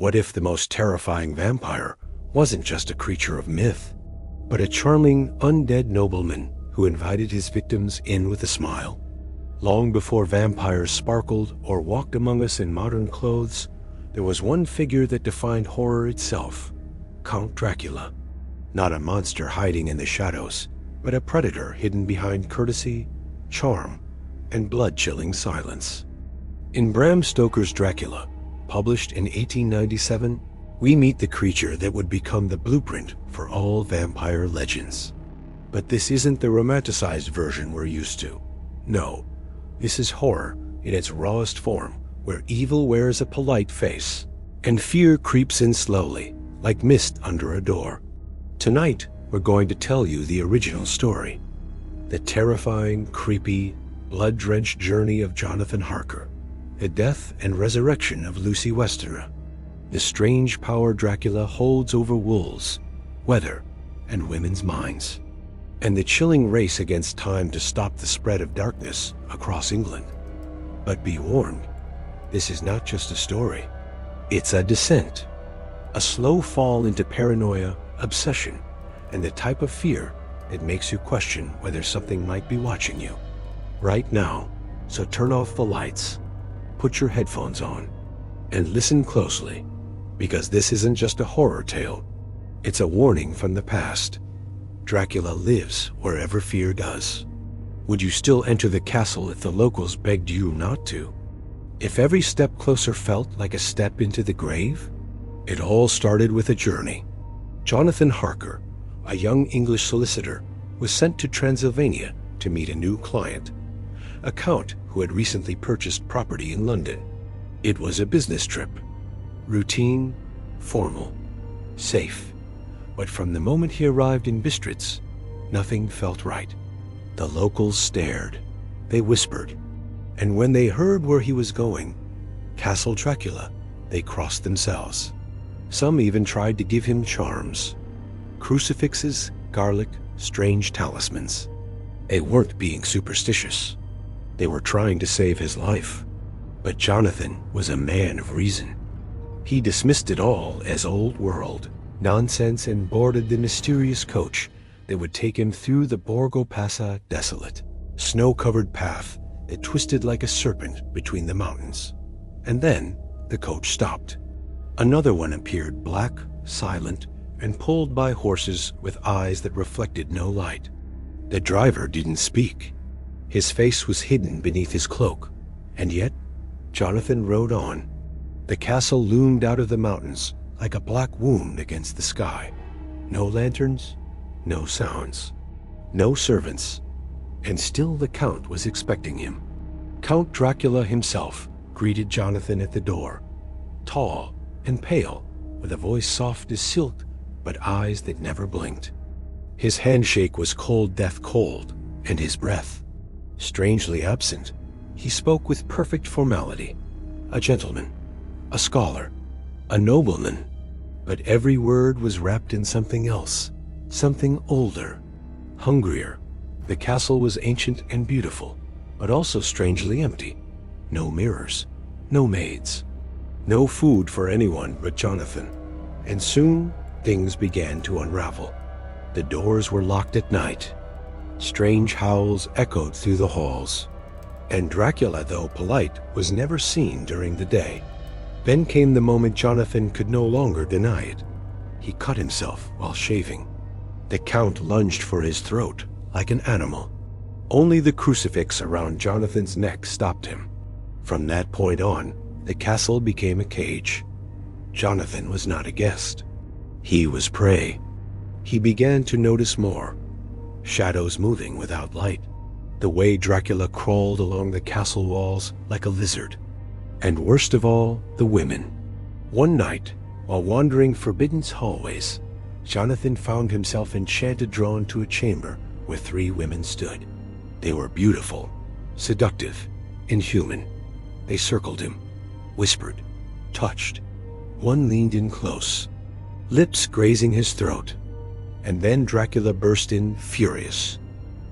What if the most terrifying vampire wasn't just a creature of myth, but a charming, undead nobleman who invited his victims in with a smile? Long before vampires sparkled or walked among us in modern clothes, there was one figure that defined horror itself: Count Dracula. Not a monster hiding in the shadows, but a predator hidden behind courtesy, charm, and blood-chilling silence. In Bram Stoker's Dracula, published in 1897, we meet the creature that would become the blueprint for all vampire legends. But this isn't the romanticized version we're used to. No, this is horror in its rawest form, where evil wears a polite face, and fear creeps in slowly, like mist under a door. Tonight, we're going to tell you the original story, the terrifying, creepy, blood-drenched journey of Jonathan Harker, the death and resurrection of Lucy Westenra, the strange power Dracula holds over wolves, weather, and women's minds, and the chilling race against time to stop the spread of darkness across England. But be warned, this is not just a story. It's a descent, a slow fall into paranoia, obsession, and the type of fear that makes you question whether something might be watching you right now. So turn off the lights, put your headphones on, and listen closely, because this isn't just a horror tale. It's a warning from the past. Dracula lives wherever fear does. Would you still enter the castle if the locals begged you not to? If every step closer felt like a step into the grave? It all started with a journey. Jonathan Harker, a young English solicitor, was sent to Transylvania to meet a new client, a count who had recently purchased property in London. It was a business trip. Routine, formal, safe. But from the moment he arrived in Bistritz, nothing felt right. The locals stared, they whispered, and when they heard where he was going, Castle Dracula, they crossed themselves. Some even tried to give him charms. Crucifixes, garlic, strange talismans. They weren't being superstitious. They were trying to save his life. But Jonathan was a man of reason. He dismissed it all as old world nonsense and boarded the mysterious coach that would take him through the Borgo Passa desolate, snow-covered path that twisted like a serpent between the mountains. And then the coach stopped. Another one appeared, black, silent, and pulled by horses with eyes that reflected no light. The driver didn't speak. His face was hidden beneath his cloak, and yet Jonathan rode on. The castle loomed out of the mountains like a black wound against the sky. No lanterns, no sounds, no servants, and still the Count was expecting him. Count Dracula himself greeted Jonathan at the door, tall and pale, with a voice soft as silk, but eyes that never blinked. His handshake was cold death cold, and his breath, strangely absent. He spoke with perfect formality. A gentleman, a scholar, a nobleman, but every word was wrapped in something else, something older, hungrier. The castle was ancient and beautiful, but also strangely empty. No mirrors, no maids, no food for anyone but Jonathan. And soon, things began to unravel. The doors were locked at night. Strange howls echoed through the halls. And Dracula, though polite, was never seen during the day. Then came the moment Jonathan could no longer deny it. He cut himself while shaving. The Count lunged for his throat like an animal. Only the crucifix around Jonathan's neck stopped him. From that point on, the castle became a cage. Jonathan was not a guest. He was prey. He began to notice more. Shadows moving without light. The way Dracula crawled along the castle walls like a lizard. And worst of all, the women. One night, while wandering forbidden hallways, Jonathan found himself enchanted, drawn to a chamber where 3 women stood. They were beautiful, seductive, inhuman. They circled him, whispered, touched. One leaned in close, lips grazing his throat. And then Dracula burst in, furious.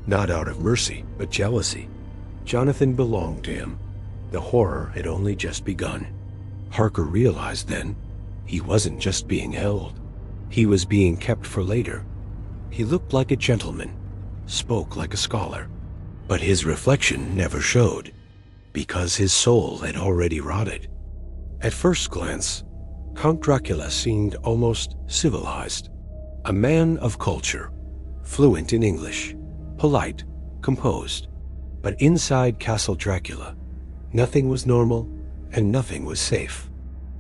Not out of mercy, but jealousy. Jonathan belonged to him. The horror had only just begun. Harker realized then He wasn't just being held. He was being kept for later. He looked like a gentleman, spoke like a scholar, but his reflection never showed, because his soul had already rotted. At first glance, Count Dracula seemed almost civilized. A man of culture, fluent in English, polite, composed. But inside Castle Dracula, nothing was normal and nothing was safe.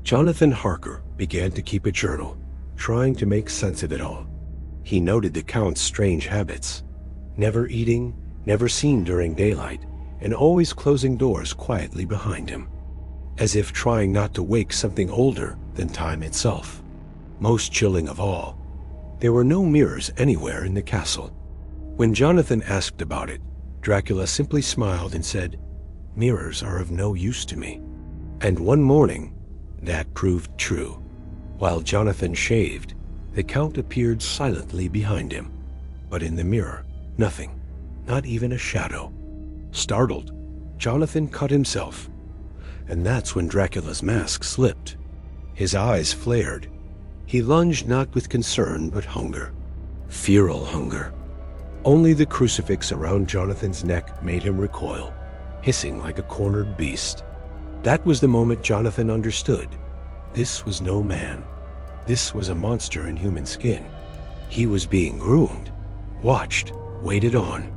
Jonathan Harker began to keep a journal, trying to make sense of it all. He noted the Count's strange habits: never eating, never seen during daylight, and always closing doors quietly behind him, as if trying not to wake something older than time itself. Most chilling of all, there were no mirrors anywhere in the castle. When Jonathan asked about it, Dracula simply smiled and said, "Mirrors are of no use to me." And one morning, that proved true. While Jonathan shaved, the Count appeared silently behind him. But in the mirror, nothing, not even a shadow. Startled, Jonathan cut himself. And that's when Dracula's mask slipped. His eyes flared. He lunged not with concern but hunger. Feral hunger. Only the crucifix around Jonathan's neck made him recoil, hissing like a cornered beast. That was the moment Jonathan understood. This was no man. This was a monster in human skin. He was being groomed, watched, waited on.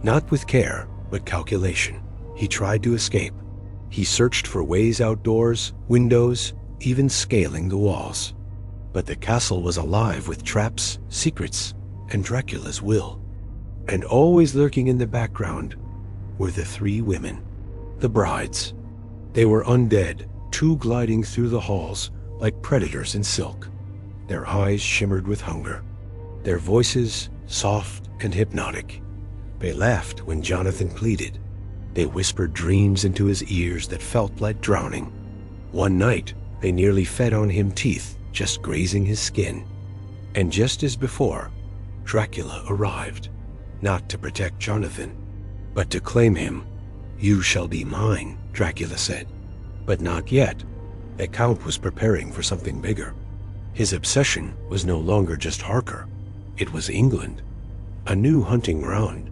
Not with care, but calculation. He tried to escape. He searched for ways outdoors, windows, even scaling the walls. But the castle was alive with traps, secrets, and Dracula's will. And always lurking in the background were the three women, the brides. They were undead, two gliding through the halls like predators in silk. Their eyes shimmered with hunger, their voices soft and hypnotic. They laughed when Jonathan pleaded. They whispered dreams into his ears that felt like drowning. One night, they nearly fed on him teeth, just grazing his skin. And just as before, Dracula arrived, not to protect Jonathan, but to claim him. "You shall be mine," Dracula said. But not yet. The Count was preparing for something bigger. His obsession was no longer just Harker. It was England, a new hunting ground,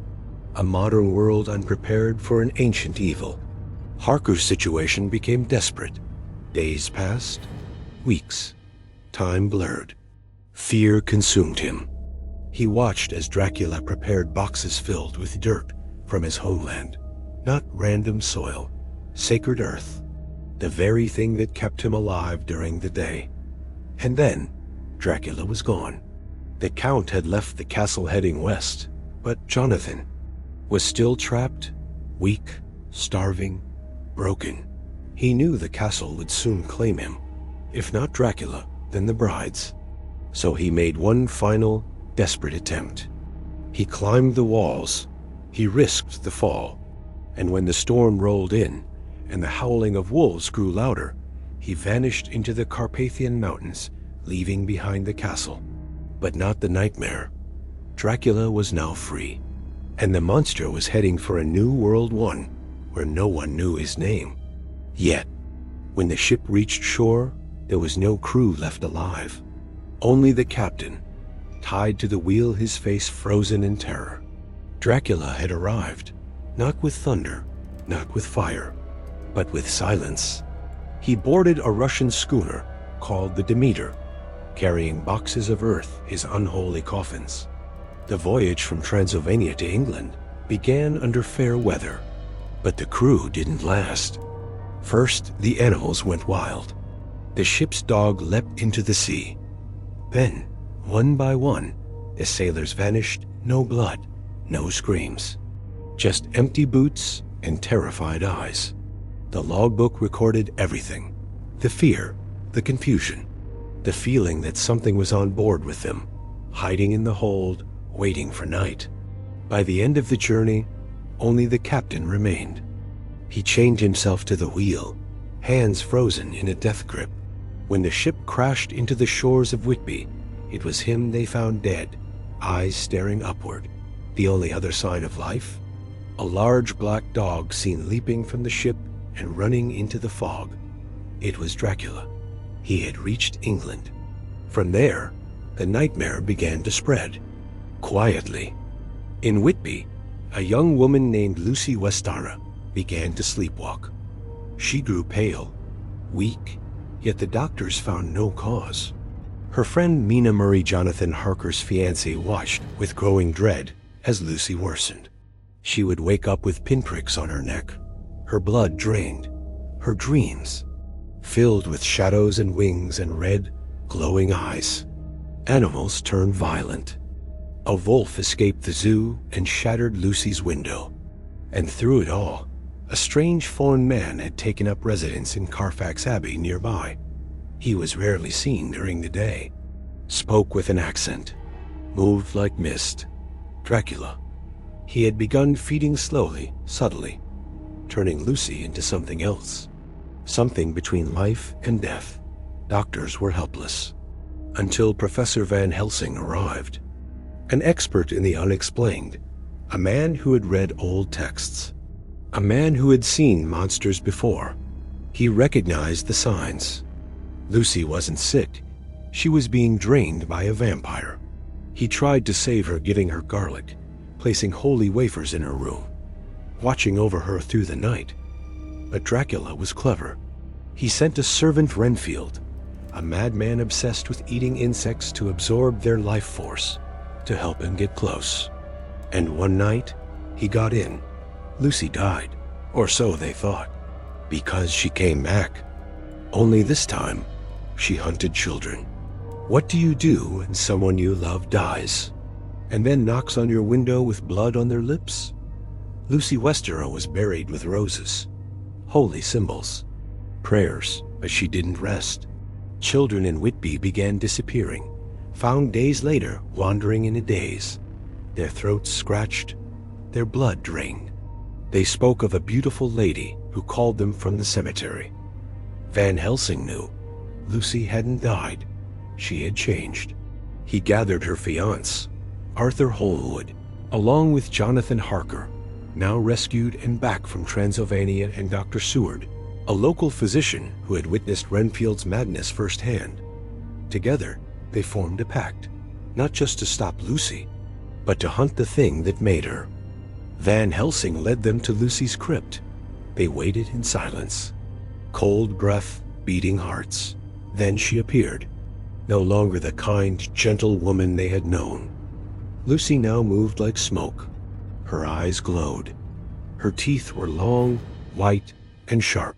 a modern world unprepared for an ancient evil. Harker's situation became desperate. Days passed, weeks, time blurred. Fear consumed him. He watched as Dracula prepared boxes filled with dirt from his homeland. Not random soil, sacred earth, the very thing that kept him alive during the day. And then, Dracula was gone. The Count had left the castle heading west, but Jonathan was still trapped, weak, starving, broken. He knew the castle would soon claim him. If not Dracula, then the brides. So he made one final, desperate attempt. He climbed the walls. He risked the fall. And when the storm rolled in, and the howling of wolves grew louder, he vanished into the Carpathian Mountains, leaving behind the castle. But not the nightmare. Dracula was now free, and the monster was heading for a new World One, where no one knew his name. Yet, when the ship reached shore, there was no crew left alive. Only the captain, tied to the wheel, his face frozen in terror. Dracula had arrived, not with thunder, not with fire, but with silence. He boarded a Russian schooner called the Demeter, carrying boxes of earth, his unholy coffins. The voyage from Transylvania to England began under fair weather, but the crew didn't last. First, the animals went wild. The ship's dog leapt into the sea. Then, one by one, the sailors vanished, no blood, no screams. Just empty boots and terrified eyes. The logbook recorded everything. The fear, the confusion, the feeling that something was on board with them, hiding in the hold, waiting for night. By the end of the journey, only the captain remained. He chained himself to the wheel, hands frozen in a death grip. When the ship crashed into the shores of Whitby, it was him they found dead, eyes staring upward. The only other sign of life? A large black dog seen leaping from the ship and running into the fog. It was Dracula. He had reached England. From there, the nightmare began to spread, quietly. In Whitby, a young woman named Lucy Westara began to sleepwalk. She grew pale, weak, yet the doctors found no cause. Her friend Mina Murray Jonathan Harker's fiancé watched with growing dread as Lucy worsened. She would wake up with pinpricks on her neck, her blood drained, her dreams filled with shadows and wings and red, glowing eyes. Animals turned violent. A wolf escaped the zoo and shattered Lucy's window. And through it all, a strange foreign man had taken up residence in Carfax Abbey nearby. He was rarely seen during the day, spoke with an accent, moved like mist. Dracula. He had begun feeding slowly, subtly, turning Lucy into something else. Something between life and death. Doctors were helpless. Until Professor Van Helsing arrived. An expert in the unexplained. A man who had read old texts. A man who had seen monsters before. He recognized the signs. Lucy wasn't sick. She was being drained by a vampire. He tried to save her, giving her garlic, placing holy wafers in her room, watching over her through the night. But Dracula was clever. He sent a servant Renfield, a madman obsessed with eating insects to absorb their life force, to help him get close. And one night, he got in. Lucy died, or so they thought, because she came back. Only this time, she hunted children. What do you do when someone you love dies, and then knocks on your window with blood on their lips? Lucy Westara was buried with roses, holy symbols, prayers, but she didn't rest. Children in Whitby began disappearing, found days later wandering in a daze, their throats scratched, their blood drained. They spoke of a beautiful lady who called them from the cemetery. Van Helsing knew. Lucy hadn't died. She had changed. He gathered her fiancé, Arthur Holmwood, along with Jonathan Harker, now rescued and back from Transylvania, and Dr. Seward, a local physician who had witnessed Renfield's madness firsthand. Together, they formed a pact, not just to stop Lucy, but to hunt the thing that made her. Van Helsing led them to Lucy's crypt. They waited in silence, cold breath, beating hearts. Then she appeared, no longer the kind, gentle woman they had known. Lucy now moved like smoke. Her eyes glowed. Her teeth were long, white, and sharp.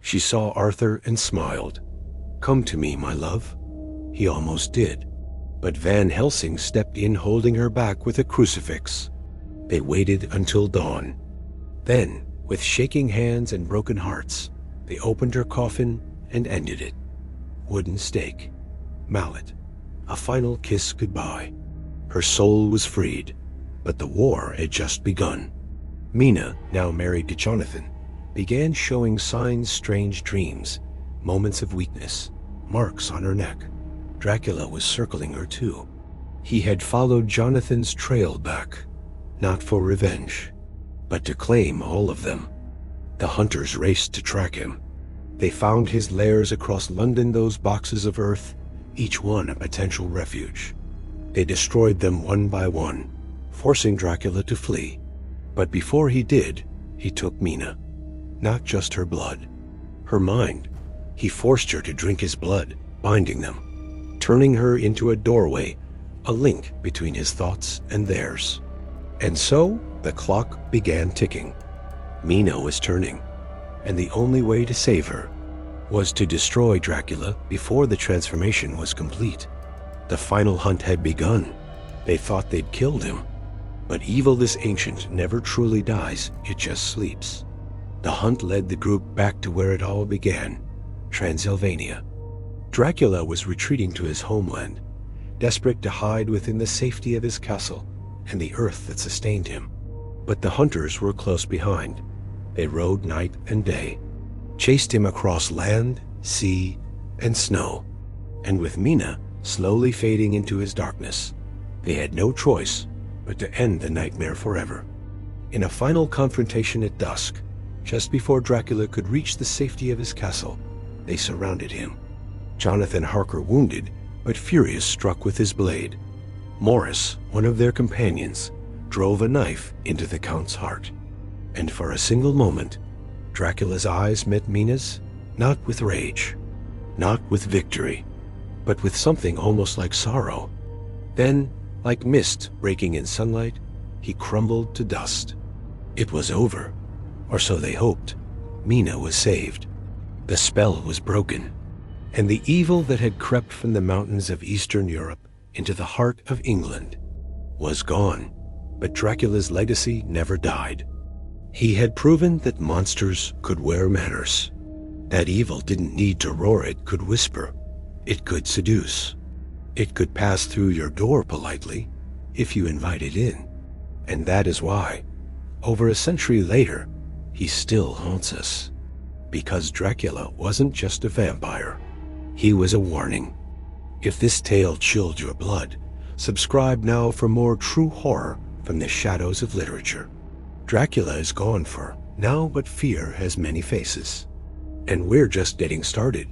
She saw Arthur and smiled. "Come to me, my love." He almost did, but Van Helsing stepped in, holding her back with a crucifix. They waited until dawn. Then, with shaking hands and broken hearts, they opened her coffin and ended it. Wooden stake, mallet, a final kiss goodbye. Her soul was freed, but the war had just begun. Mina, now married to Jonathan, began showing signs, strange dreams, moments of weakness, marks on her neck. Dracula was circling her too. He had followed Jonathan's trail back, not for revenge, but to claim all of them. The hunters raced to track him. They found his lairs across London, those boxes of earth, each one a potential refuge. They destroyed them one by one, forcing Dracula to flee. But before he did, he took Mina. Not just her blood, her mind. He forced her to drink his blood, binding them, turning her into a doorway, a link between his thoughts and theirs. And so, the clock began ticking. Mina was turning, and the only way to save her was to destroy Dracula before the transformation was complete. The final hunt had begun. They thought they'd killed him. But evil this ancient never truly dies, it just sleeps. The hunt led the group back to where it all began, Transylvania. Dracula was retreating to his homeland, desperate to hide within the safety of his castle and the earth that sustained him. But the hunters were close behind. They rode night and day, chased him across land, sea, and snow. And with Mina slowly fading into his darkness, they had no choice but to end the nightmare forever. In a final confrontation at dusk, just before Dracula could reach the safety of his castle, they surrounded him. Jonathan Harker wounded, but furious struck with his blade. Morris, one of their companions, drove a knife into the Count's heart. And for a single moment, Dracula's eyes met Mina's, not with rage, not with victory, but with something almost like sorrow. Then, like mist breaking in sunlight, he crumbled to dust. It was over, or so they hoped. Mina was saved. The spell was broken, and the evil that had crept from the mountains of Eastern Europe into the heart of England was gone. But Dracula's legacy never died. He had proven that monsters could wear manners. That evil didn't need to roar, it could whisper. It could seduce. It could pass through your door politely if you invite it in. And that is why, over a century later, he still haunts us. Because Dracula wasn't just a vampire. He was a warning. If this tale chilled your blood, subscribe now for more true horror from the shadows of literature. Dracula is gone for now, but fear has many faces. And we're just getting started.